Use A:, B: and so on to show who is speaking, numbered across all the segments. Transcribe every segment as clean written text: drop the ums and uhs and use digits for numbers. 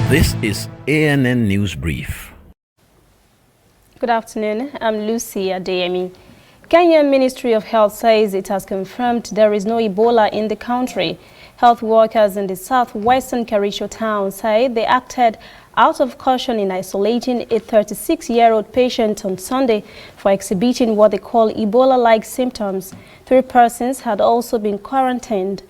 A: This is ANN News Brief.
B: Good afternoon. I'm Lucy Adeyemi. Kenyan Ministry of Health says it has confirmed there is no Ebola in the country. Health workers in the southwestern Kericho town say they acted out of caution in isolating a 36-year-old patient on Sunday for exhibiting what they call Ebola-like symptoms. 3 persons had also been quarantined.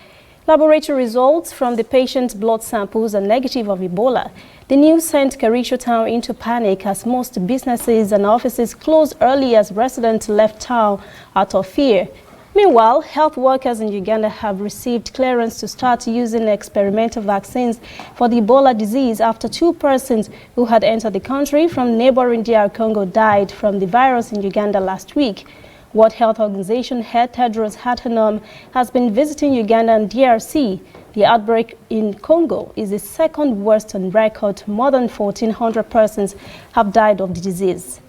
B: Laboratory results from the patient's blood samples are negative of Ebola. The news sent Kericho town into panic as most businesses and offices closed early as residents left town out of fear. Meanwhile, health workers in Uganda have received clearance to start using experimental vaccines for the Ebola disease after 2 persons who had entered the country from neighboring DR Congo died from the virus in Uganda last week. World Health Organization head Tedros Adhanom has been visiting Uganda and DRC. The outbreak in Congo is the second worst on record. More than 1,400 persons have died of the disease.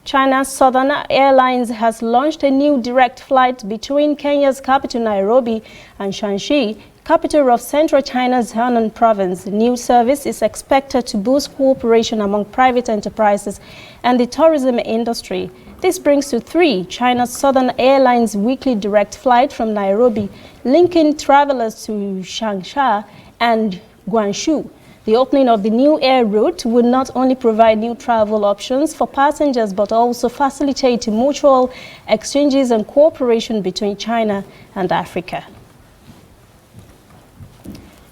B: China's Southern Airlines has launched a new direct flight between Kenya's capital Nairobi and Shanxi, capital of central China's Henan province. The new service is expected to boost cooperation among private enterprises and the tourism industry. This brings to 3 China's Southern Airlines weekly direct flight from Nairobi, linking travelers to Changsha and Guangzhou. The opening of the new air route will not only provide new travel options for passengers, but also facilitate mutual exchanges and cooperation between China and Africa.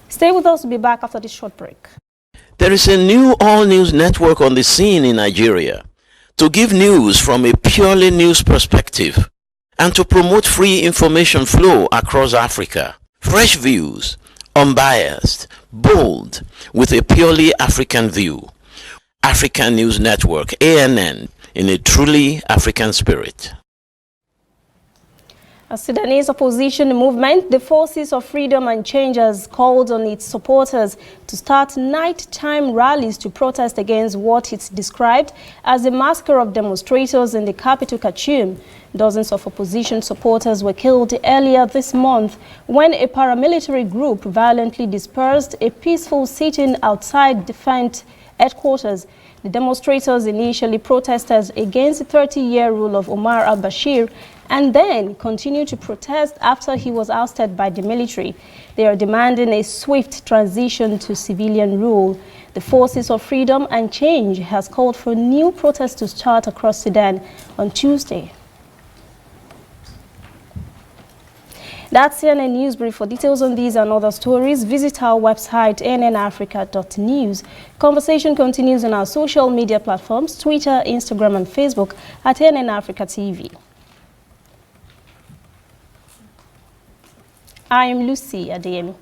B: Stay with us. We'll be back after this short break.
A: There is a new all-news network on the scene in Nigeria to give news from a purely news perspective and to promote free information flow across Africa. Fresh views, unbiased, bold, with a purely African view. African News Network, ANN, in a truly African spirit.
B: A Sudanese opposition movement, the Forces of Freedom and Change, has called on its supporters to start nighttime rallies to protest against what it's described as a massacre of demonstrators in the capital Khartoum. Dozens of opposition supporters were killed earlier this month when a paramilitary group violently dispersed a peaceful sit-in outside defense headquarters. The demonstrators initially protested against the 30-year rule of Omar al-Bashir and then continued to protest after he was ousted by the military. They are demanding a swift transition to civilian rule. The Forces of Freedom and Change has called for new protests to start across Sudan on Tuesday. That's CNN News Brief. For details on these and other stories, visit our website, nnafrica.news. Conversation continues on our social media platforms, Twitter, Instagram, and Facebook at NN Africa TV. I am Lucy Adeyemi.